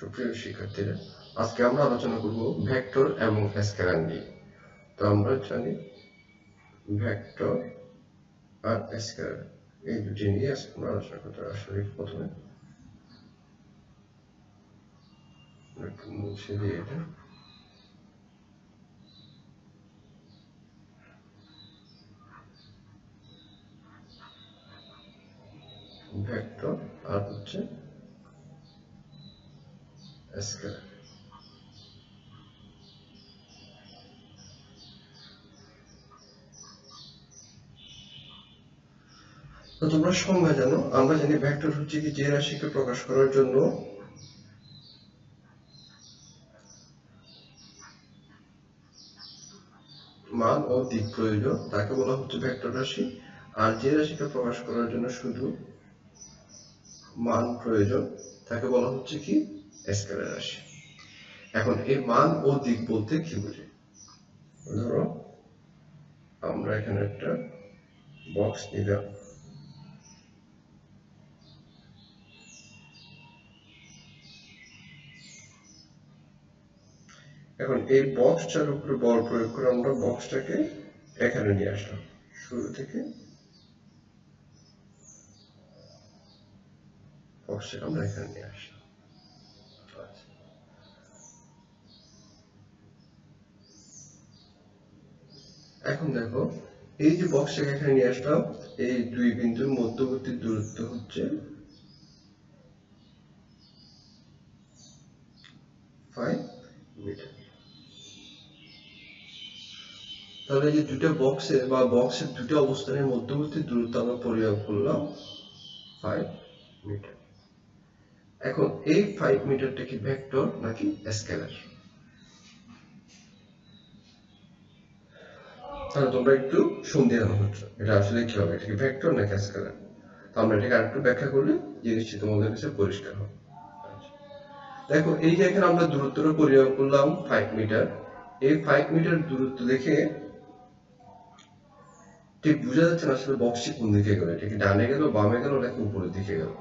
সুপ্রিয় শিক্ষার্থীরা, আজকে আমরা আলোচনা করব ভেক্টর এবং স্কেলার নিয়ে। তো আমরা জানি ভেক্টর আর স্কেলার এই দুটি নিয়ে আজকে আমরা আলোচনা করতে আসলে প্রথমে মুছে দিয়ে এটা ভেক্টর আর হচ্ছে স্কেলার। তো তোমরা সংজ্ঞা জানো, আমরা জানি ভেক্টর হচ্ছে কি যে রাশিকে প্রকাশ করার জন্য মান ও দিক প্রয়োজন তাকে বলা হচ্ছে ভেক্টর রাশি, আর যে রাশিকে প্রকাশ করার জন্য শুধু মান প্রয়োজন তাকে বলা হচ্ছে কি স্কেলার রাশি। এখন এই মান ও দিক বলতে কি বুঝি? ধরো আমরা এখানে একটা বক্স নিলাম, এখন এই বক্সটার উপরে বল প্রয়োগ করে আমরা বক্সটাকে এখানে নিয়ে আসলাম, শুরু থেকে বক্সটাকে আমরা এখানে নিয়ে আসলাম। এখন দেখো এই যে বক্সটাকে এখানে নিয়ে আসলাম, এই দুই বিন্দুর মধ্যবর্তী দূরত্ব হচ্ছে 5 মিটার। তাহলে যে দুটো বক্সের বা বক্সের দুটো অবস্থানের মধ্যবর্তী দূরত্ব আমরা পরিমাপ করলাম 5 মিটার। এখন এই 5 মিটারটা কি ভেক্টর নাকি স্কেলার? তাহলে তোমরা একটু সন্দেহান হচ্ছে এটা আসলে কি হবে, এটা কি ভেক্টর নাকি স্কেলার? তো আমরা এটাকে আরেকটু ব্যাখ্যা করলে জিনিসটি তোমাদের কাছে পরিষ্কার হবে। দেখো এই যে এখানে আমরা দূরত্বটা পরিমাপ করলাম 5 মিটার, এই 5 মিটার দূরত্ব দেখে ঠিক বোঝা যাচ্ছে না আসলে বক্সটি কোন দিকে গেল, এটা কি ডানে গেল, বামে গেল নাকি উপরের দিকে গেল।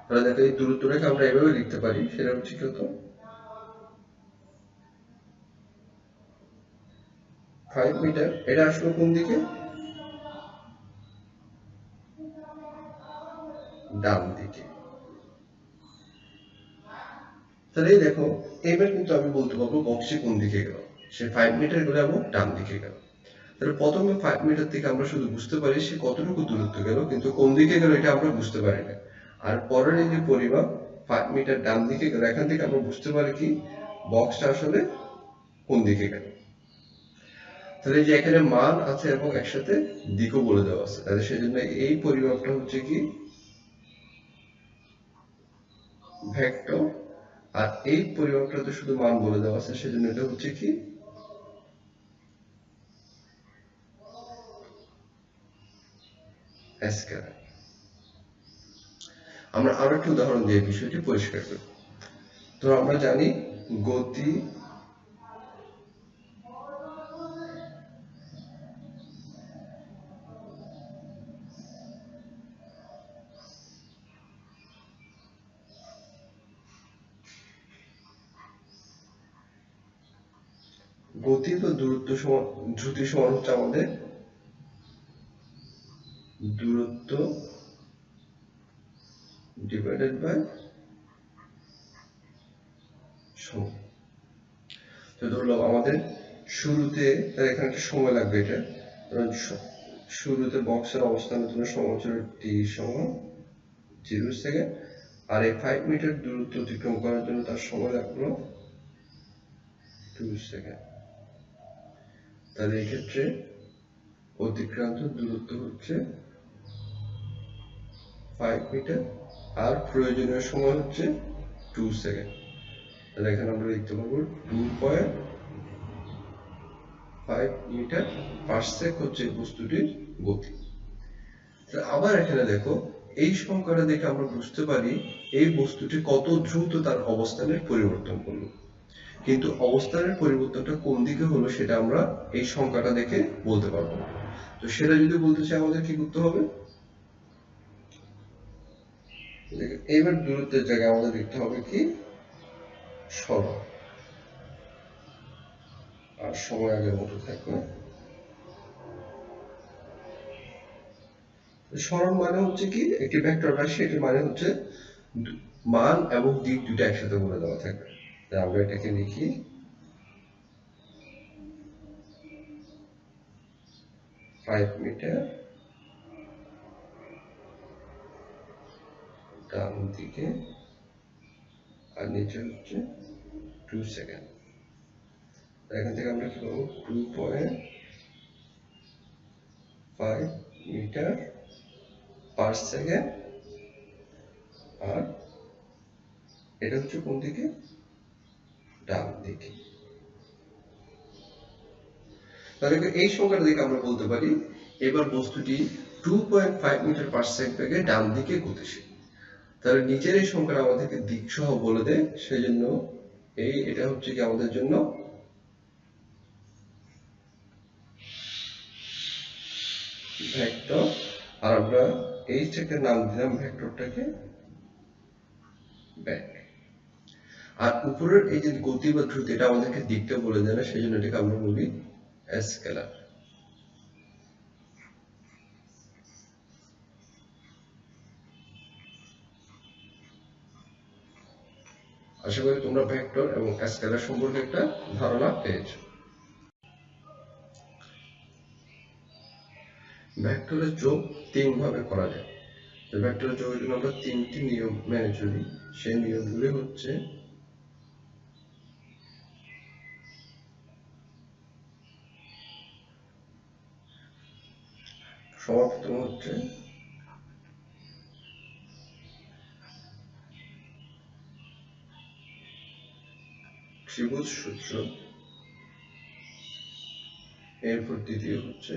তাহলে দেখো এই দূরত্বটাকে আমরা এভাবে লিখতে পারি, সেটা হচ্ছে কত 5 মিটার, এটা আসলে কোন দিকে, ডান দিকে। তাহলে দেখো এবার কিন্তু আমি বলতে পারবো বক্সটি কোন দিকে গেল, সে 5 মিটার গেল এবং ডান দিকে গেল। তাহলে প্রথমে 5 মিটার থেকে আমরা শুধু বুঝতে পারি সে কতটুকু দূরত্ব গেল, কিন্তু কোন দিকে গেল এটা আমরা বুঝতে পারি না। আর পরের এই যে পরিমাপ 5 মিটার ডান দিকে গেল, এখান থেকে আমরা বুঝতে পারি কি বক্সটা আসলে কোন দিকে গেল। তাহলে যে এখানে মান আছে এবং একসাথে দিকও বলে দেওয়া আছে, তাহলে সেজন্য এই পরিমাপটা হচ্ছে কি ভেক্টর, আর এই পরিমাপটাতে শুধু মান বলে দেওয়া আছে, সেজন্য এটা হচ্ছে কি স্কেলার। আমরা আরো একটা উদাহরণ দিয়ে বিষয়টি পরিষ্কার করি। তো আমরা জানি গতি গতি বা দূরত্ব সমান দ্রুতি সমান হচ্ছে আমাদের দূরত্ব ডিভাইডেড বাই সময়। তো ধরলাম আমাদের শুরুতে এখানে একটা সময় লাগবে, এটা শুরুতে বক্সের অবস্থানের জন্য সময় ছিল t সমান 0 সেকেন্ড, আর এই 5 মিটার দূরত্ব অতিক্রম করার জন্য তার সময় লাগলো 2 সেকেন্ড। তাহলে এই ক্ষেত্রে অতিক্রান্ত দূরত্ব হচ্ছে 5 মিটার আর প্রয়োজনীয় সময় হচ্ছে 2 সেকেন্ড। তাহলে এখানে আমরা লিখতে পারবো 2.5 মিটার পার সেকেন্ড হচ্ছে বস্তুটির গতি। আবার এখানে দেখো এই সংখ্যাটা দেখে আমরা বুঝতে পারি এই বস্তুটি কত দ্রুত তার অবস্থানের পরিবর্তন করলো, কিন্তু অবস্থানের পরিবর্তনটা কোন দিকে হলো সেটা আমরা এই সংখ্যাটা দেখে বলতে পারবো না। তো সেটা যদি বলতে চাই আমাদের কি করতে হবে, এবার দূরত্বের জায়গায় আমাদের লিখতে হবে কি সরল, আর সময় আগের মতো থাকবে। সরল মানে হচ্ছে কি, একটি ভেক্টর রাশি, এটির মানে হচ্ছে মান এবং দিক দুটো একসাথে বলে দেওয়া থাকবে। তাই আমরা এটাকে লিখি ফাইভ মিটার ডান দিকে, আর নিচে হচ্ছে 2 সেকেন্ড। এখান থেকে আমরা কি পাবো, 2.5 মিটার পার সেকেন্ড, আর এটা হচ্ছে কোন দিকে, ডান দিকে। তাহলে এই সংখ্যাটা দেখে আমরা বলতে পারি এবার বস্তুটি 2.5 মিটার পার সেকেন্ড বেগে ডান দিকে গতিশীল। তাহলে নিচের এই সংখ্যাটা আমাদেরকে দিক সহ বলে দেয়, সেজন্য এটা হচ্ছে কি আমাদের জন্য ভেক্টর, আর আমরা এইটাকে নাম দিলাম ভেক্টরটাকে ব্যাক। আর উপরের এই যে গতি বা দ্রুতি, এটা আমাদেরকে দিকটা বলে দেয় না, সেজন্য এটাকে আমরা বলি স্কেলার। আশা করি তোমরা ভেক্টর এবং স্কেলার সম্পর্কে একটা ধারণা পেয়েছো। ভেক্টরের যোগ 3 ভাবে করা যায়। তো ভেক্টরের যোগের জন্য আমরা 3টি নিয়ম মেনে চলি। সেই নিয়মগুলি হচ্ছে, সর্বপ্রথম হচ্ছে ত্রিভুজ সূত্র, এরপর দ্বিতীয় হচ্ছে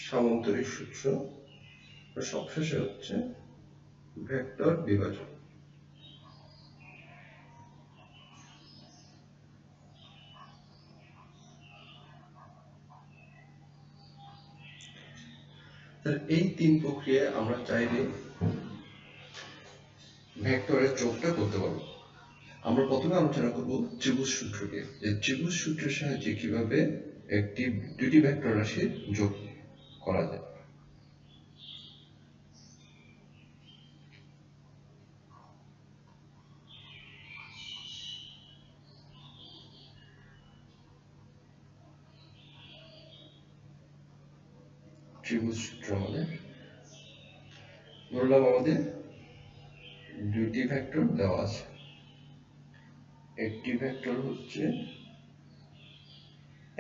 সামান্তরিক সূত্র, সবশেষে হচ্ছে ভেক্টর বিভাজন। এই 3 প্রক্রিয়ায় আমরা চাইলে ভেক্টরের যোগটা করতে পারবো। আমরা প্রথমে আলোচনা করব ত্রিভুজ সূত্রকে, যে ত্রিভুজ সূত্রের সাহায্যে কিভাবে দুটি ভেক্টর রাশির যোগ করা যায়। ত্রিভুজ সূত্র আমাদের ধরলাম, আমাদের দুইটি ভেক্টর দেওয়া আছে। একটি ভেক্টর হচ্ছে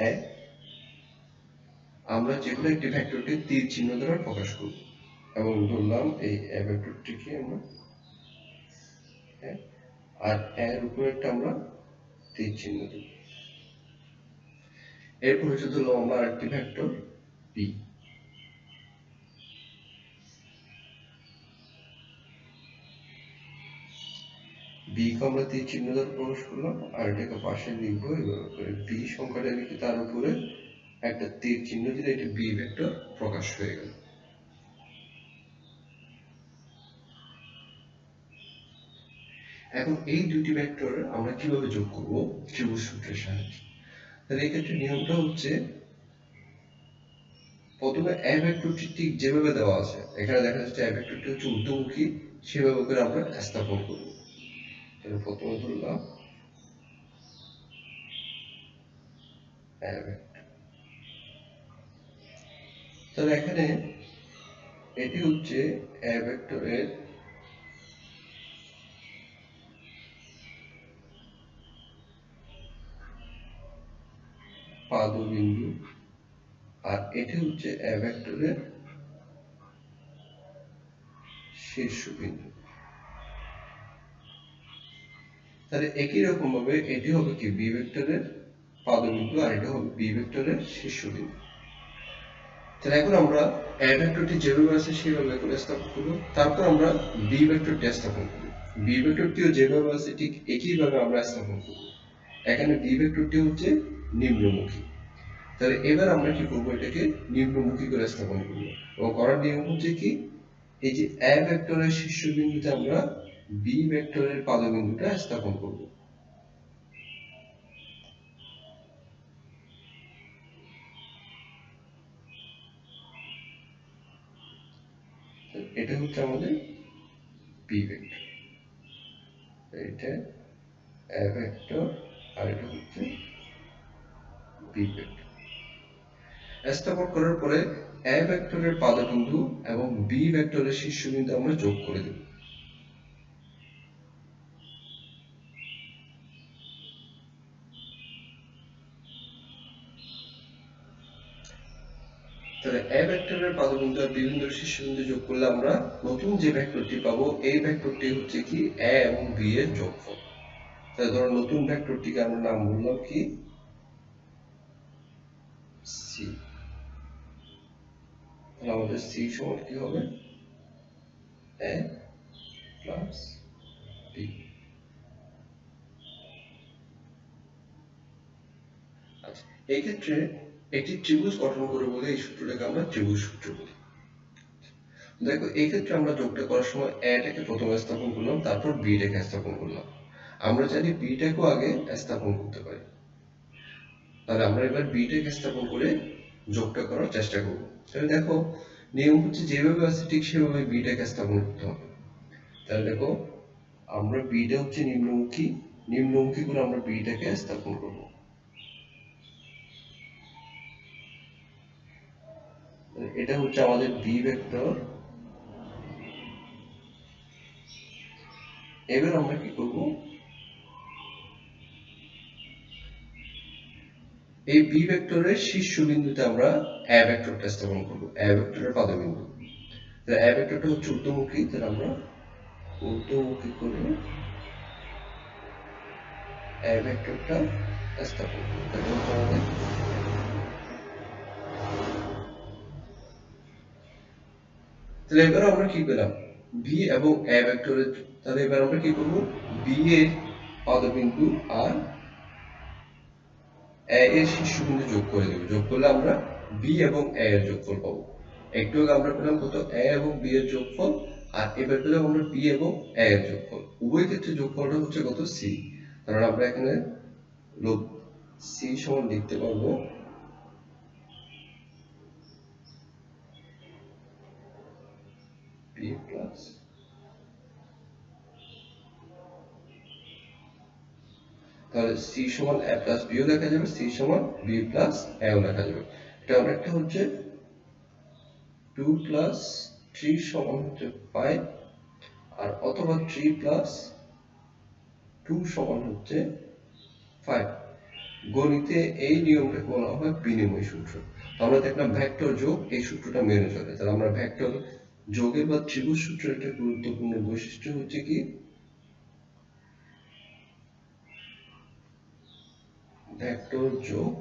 এক, আমরা যেকোনো একটি ভেক্টরকে তীর চিহ্ন দ্বারা প্রকাশ করব, এবং ধরলাম এই ভেক্টরটিকে আমরা, আর এর উপরে একটা আমরা তীর চিহ্ন দেব। এরপর হচ্ছে ধরলাম আমরা আরেকটি ভেক্টর বি, বি কে আমরা তীর চিহ্ন দ্বারা প্রকাশ করলাম, আর এটাকে পাশে লিখবো এভাবে করে, বি সংখ্যাটা লিখে তার উপরে একটা তীর চিহ্ন দিলে এটা বি ভেক্টর প্রকাশ হয়ে গেল। এখন এই দুটি ভেক্টর আমরা কিভাবে যোগ করব ত্রিভুজ সূত্রের সাহায্যে। তাহলে এই ক্ষেত্রে নিয়মটা হচ্ছে, প্রথমে এ ভেক্টরটি ঠিক যেভাবে দেওয়া আছে, এখানে দেখা যাচ্ছে এ ভেক্টরটি হচ্ছে ঊর্ধ্বমুখী, সেভাবে করে আমরা স্থাপন করব। তাহলে প্রথমে ধরলাম এ ভেক্টর। তাহলে এখানে এটি হচ্ছে এ ভেক্টরের পাদবিন্দু, আর এটি হচ্ছে এ ভেক্টরের শীর্ষবিন্দু। তাহলে একই রকম ভাবে এটি হবে কি বি ভেক্টরের পাদবিন্দু, আর এটা হবে বি ভেক্টরের শীর্ষবিন্দু। তাহলে এখন আমরা এ ভেক্টরটি যেভাবে আছে সেভাবে করে স্থাপন করব, তারপর আমরা বি ভেক্টরটি স্থাপন করব। বি ভেক্টরটিও যেভাবে আছে ঠিক একইভাবে আমরা স্থাপন করব। এখানে বি ভেক্টরটি হচ্ছে নিম্নমুখী। তাহলে এবার আমরা কি করব, এটাকে নিম্নমুখী করে স্থাপন করব এবং করার নিয়ম হচ্ছে কি, এই যে এ ভেক্টরের শীর্ষবিন্দুতে আমরা বি ভেক্টরের পাদবিন্দুটা স্থাপন করব। এটা হচ্ছে আমাদের বি ভেক্টর, এটা এ ভেক্টর আর এটা হচ্ছে বি ভেক্টর। স্থাপন করার পরে এ ভেক্টরের পাদবিন্দু এবং বি ভেক্টরের শীর্ষবিন্দু আমরা যোগ করে দেব। তাহলে এ ভেক্টরের পাদবিন্দু আর বি বিন্দুর শীর্ষবিন্দু যোগ করলে আমরা নতুন যে ভেক্টরটি পাবো, এই ভেক্টরটি হচ্ছে কি এ এবং বি এর যোগফল। তাহলে ধরো নতুন ভেক্টরটিকে আমরা নাম বললাম কি সি। তাহলে আমাদের সি সমান কি হবে, এ প্লাস বি। আচ্ছা, এই ক্ষেত্রে একটি ত্রিভুজ গঠন করে বলে এই সূত্রটাকে আমরা ত্রিভুজ সূত্র বলি। দেখো এই ক্ষেত্রে আমরা যোগটা করার সময় এটাকে প্রথমে স্থাপন করলাম, তারপর বিটাকে স্থাপন করলাম। আমরা চাইলে বিটাকেও আগে স্থাপন করতে পারি। তাহলে আমরা এবার বিটাকে স্থাপন করে যোগটা করার চেষ্টা করব। তাহলে দেখো নিয়ম হচ্ছে যেভাবে আছে ঠিক সেভাবে বিটাকে স্থাপন করতে হবে। তাহলে দেখো আমরা বিটা হচ্ছে নিম্নমুখী, নিম্নমুখী করে আমরা বিটাকে স্থাপন করব। এটা হচ্ছে আমাদের বি ভেক্টর। এবার আমরা কি করব, এই বি ভেক্টরের শীর্ষবিন্দুতে আমরা এ ভেক্টরটা স্থাপন করব, এ ভেক্টরের পাদবিন্দু। তাহলে এ ভেক্টরটা হচ্ছে ঊর্ধ্বমুখী, তাহলে আমরা ঊর্ধ্বমুখী করে এ ভেক্টরটা স্থাপন করব। তাহলে এবার আমরা কি পেলাম, বি এবং এ ভেক্টরের। তাহলে এবার আমরা কি করব, বি এর পাদবিন্দু আর এ এর শীর্ষবিন্দু যোগ করে দেব। যোগ করলে আমরা বি এবং এ এর যোগফল পাবো। একটু আগে আমরা পেলাম কত, এ এবং বি এর যোগফল, আর এবার পেলাম আমরা বি এবং এ এর যোগফল। উভয় ক্ষেত্রে যোগফলটা হচ্ছে কত, সি। কারণ আমরা এখানে সি সমান লিখতে পারবো বি প্লাস, তাহলে সি সমান এ প্লাস বিও লেখা যাবে, সি সমান বি প্লাস এও লেখা যাবে। এটা অনেকটা হচ্ছে 2 প্লাস 3 সমান হচ্ছে 5, আর অথবা 3 প্লাস 2 সমান হচ্ছে 5। গণিতে এই নিয়মটাকে বলা হয় বিনিময় সূত্র। আমরা দেখলাম ভেক্টর যোগ এই সূত্রটা মেনে চলে। তাহলে আমরা ভেক্টর যোগের বা ত্রিভুজ সূত্রের একটা গুরুত্বপূর্ণ বৈশিষ্ট্য হচ্ছে কি, ভেক্টর যোগ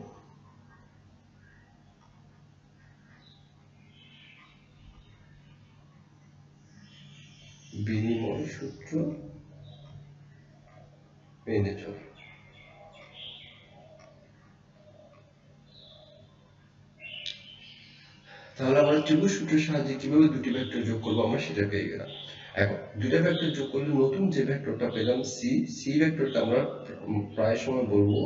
বিনিময় সূত্র মেনে চলে। তাহলে আমরা ত্রিভুজ সূত্রের সাহায্যে কিভাবে দুটি ভেক্টর যোগ করবো আমরা সেটা পেয়ে গেলাম। এখন দুইটা ভেক্টর যোগ করলে নতুন যে ভেক্টরটা পেলাম সি, সি ভেক্টরটা আমরা প্রায় সময় বলবো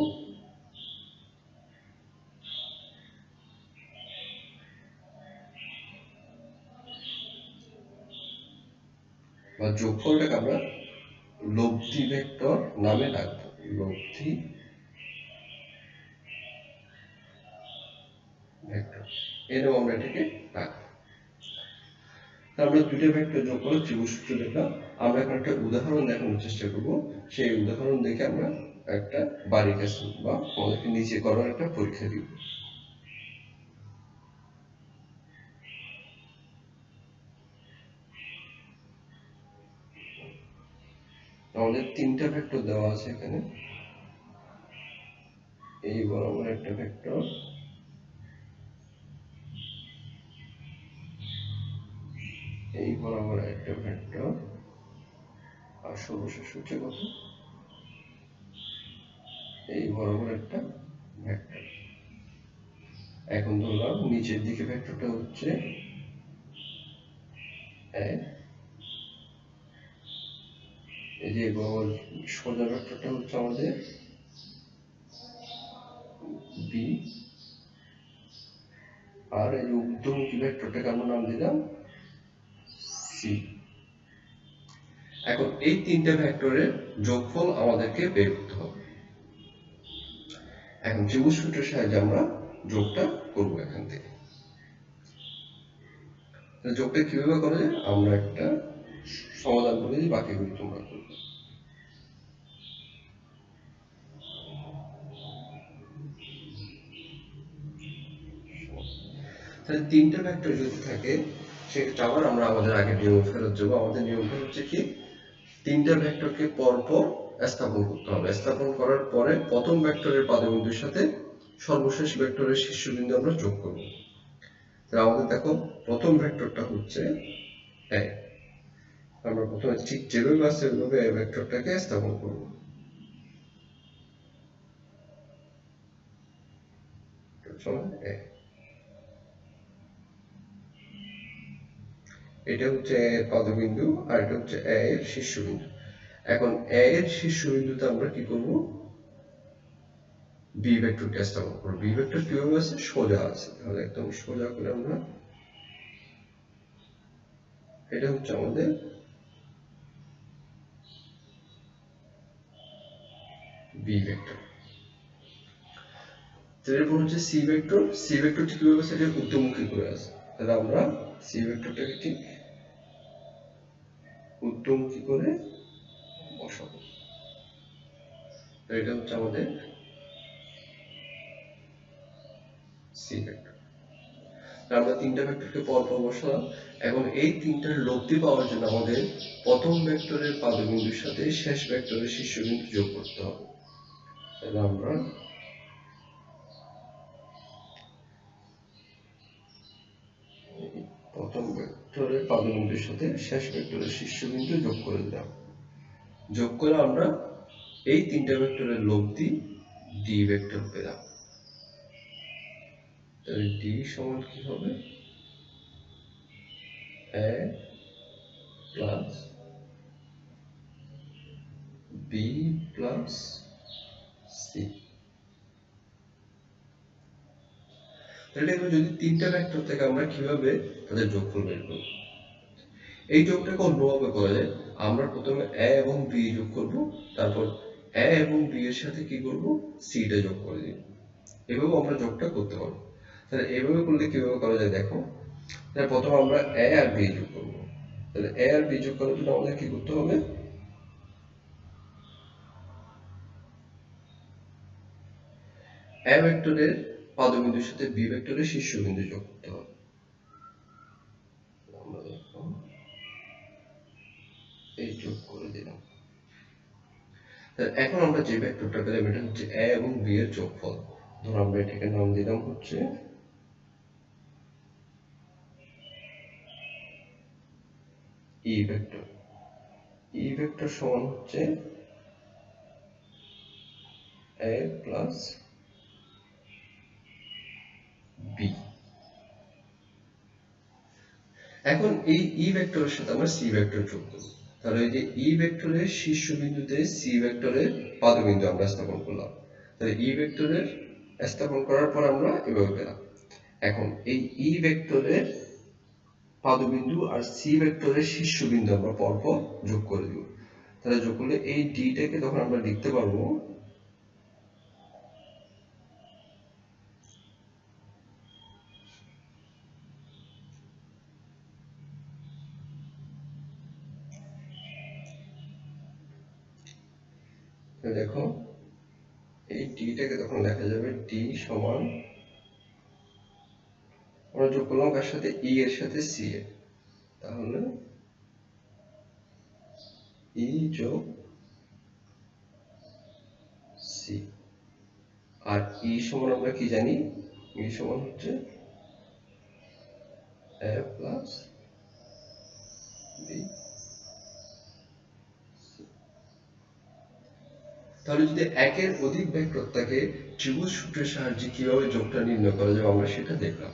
বা যোগফলটাকে আমরা লব্ধি ভেক্টর নামে ডাকবো, লব্ধি ভেক্টর এরকম আমরা এটাকে ডাকবো। আমরা দুটো ভেক্টর যোগ করে ত্রিভুজ সূত্র দেখলাম। আমরা এখন একটা উদাহরণ দেখানোর চেষ্টা করব। সেই উদাহরণ দেখে আমরা একটা বাড়ির কাজ বা আমাদেরকে নিচে করার একটা পরীক্ষা দিব। আমাদের তিনটা ভেক্টর দেওয়া আছে এখানে, এই বরাবর একটা ভেক্টর, এই বরাবর একটা ভেক্টর, আর সর্বশেষ হচ্ছে কত, এই বরাবর একটা ভেক্টর। এখন ধরলাম নিচের দিকে ভেক্টরটা হচ্ছে a, এই যে সোজা ভেক্টরটা হচ্ছে আমাদের b, আর এই যে ঊর্ধ্বমুখী ভেক্টরটাকে আমরা নাম দিলাম c। এখন এই তিনটা ভেক্টরের যোগফল আমাদেরকে বের করতে হবে। এখন ত্রিভুজ সূত্রের সাহায্যে আমরা যোগটা করব। এখান থেকে যোগটা কিভাবে করা যায় আমরা একটা সমাধান করে দিই, বাকিগুলি তোমরা করবে। তাহলে তিনটা ভেক্টর যদি থাকে সেক্ষেত্রে আবার আমরা আমাদের আগের নিয়ম ফেরত যাবো। আমাদের নিয়মটা হচ্ছে কি, তিনটা ভেক্টরকে পরপর স্থাপন করতে হবে। স্থাপন করার পরে প্রথম ভেক্টরের পাদবিন্দুর সাথে সর্বশেষ ভেক্টরের শীর্ষবিন্দু আমরা যোগ করব। তাহলে আমাদের দেখো প্রথম ভেক্টরটা হচ্ছে a, আমরা প্রথমে ঠিক যেভাবে আছে ওইভাবে এই ভেক্টরটাকে স্থাপন করব। এটা হচ্ছে a এর পাদবিন্দু আর এটা হচ্ছে a এর শীর্ষবিন্দু। এখন a এর শীর্ষবিন্দুতে আমরা কি করব, b ভেক্টরকে স্থাপন করব। b ভেক্টর কিভাবে আছে, সোজা আছে। তাহলে একদম সোজা করে আমরা, এটা হচ্ছে আমাদের b ভেক্টর। এরপর হচ্ছে c ভেক্টর। c ভেক্টর ঠিক কিভাবে আছে, এটা ঊর্ধ্বমুখী করে আছে। তাহলে আমরা c ভেক্টরটাকে ঠিক ঊর্ধ্বমুখী করে বসাবো। এটা হচ্ছে আমাদের c ভেক্টর। আমরা তিনটা ভেক্টরকে পরপর বসালাম। এখন এই তিনটার লব্ধি পাওয়ার জন্য আমাদের প্রথম ভেক্টরের পাদবিন্দুর সাথে শেষ ভেক্টরের শীর্ষবিন্দু যোগ করতে হবে। তাহলে আমরা প্রথম ভেক্টরের পাদবিন্দুর সাথে শেষ ভেক্টরের শীর্ষবিন্দু যোগ করে দিলাম। যোগ করে আমরা এই তিনটা ভেক্টরের লব্ধি d ভেক্টর পেলাম। তাহলে d সমান কি হবে, a plus b plus c। তাহলে যদি তিনটা ভেক্টর থেকে আমরা কিভাবে তাদের যোগফল বের করব, এই যোগটাকে অন্যভাবে করা যায়। আমরা প্রথমে a এবং b যোগ করব, তারপর a এবং b এর সাথে কি করব, c টা যোগ করে দিব। এভাবে আমরা যোগটা করতে পারবো। তাহলে এভাবে করলে কিভাবে করা যায় দেখো। তাহলে প্রথমে আমরা a আর b যোগ করব। তাহলে a আর b যোগ করার জন্য আমাদের কি করতে হবে, a ভেক্টরের পাদবিন্দুর সাথে b ভেক্টরের শীর্ষবিন্দু যোগ করতে হবে। আমরা দেখো এই যোগ করে দিলাম। এখন আমরা যে ভেক্টরটা পেলাম এটা হচ্ছে a এবং b এর যোগফল। ধরো আমরা এটাকে নাম দিলাম হচ্ছে e ভেক্টর। e ভেক্টর সমান হচ্ছে a প্লাস b। এখন এই e ভেক্টরের সাথে আমরা c ভেক্টর যোগ করব। তাহলে এই যে e ভেক্টরের শীর্ষবিন্দুতে c ভেক্টরের পাদবিন্দু আমরা স্থাপন করলাম। তাহলে e ভেক্টরের স্থাপন করার পর আমরা এভাবে পেলাম। এখন এই e ভেক্টরের পাদবিন্দু আর c ভেক্টরের শীর্ষবিন্দু আমরা পরপর যোগ করে দিব। তাহলে যোগ করলে এই d টাকে তখন আমরা লিখতে পারবো দেখো এই d টাকে তখন লেখা যাবে d সমান, আমরা যোগ করলাম কার সাথে, e এর সাথে c এর। তাহলে e যোগ c, আর e সমান আমরা কি জানি, e সমান হচ্ছে a প্লাস b। তাহলে যদি একের অধিক ভেক্টর থাকে ত্রিভুজ সূত্রের সাহায্যে কিভাবে যোগটা নির্ণয় করা যাবে আমরা সেটা দেখলাম।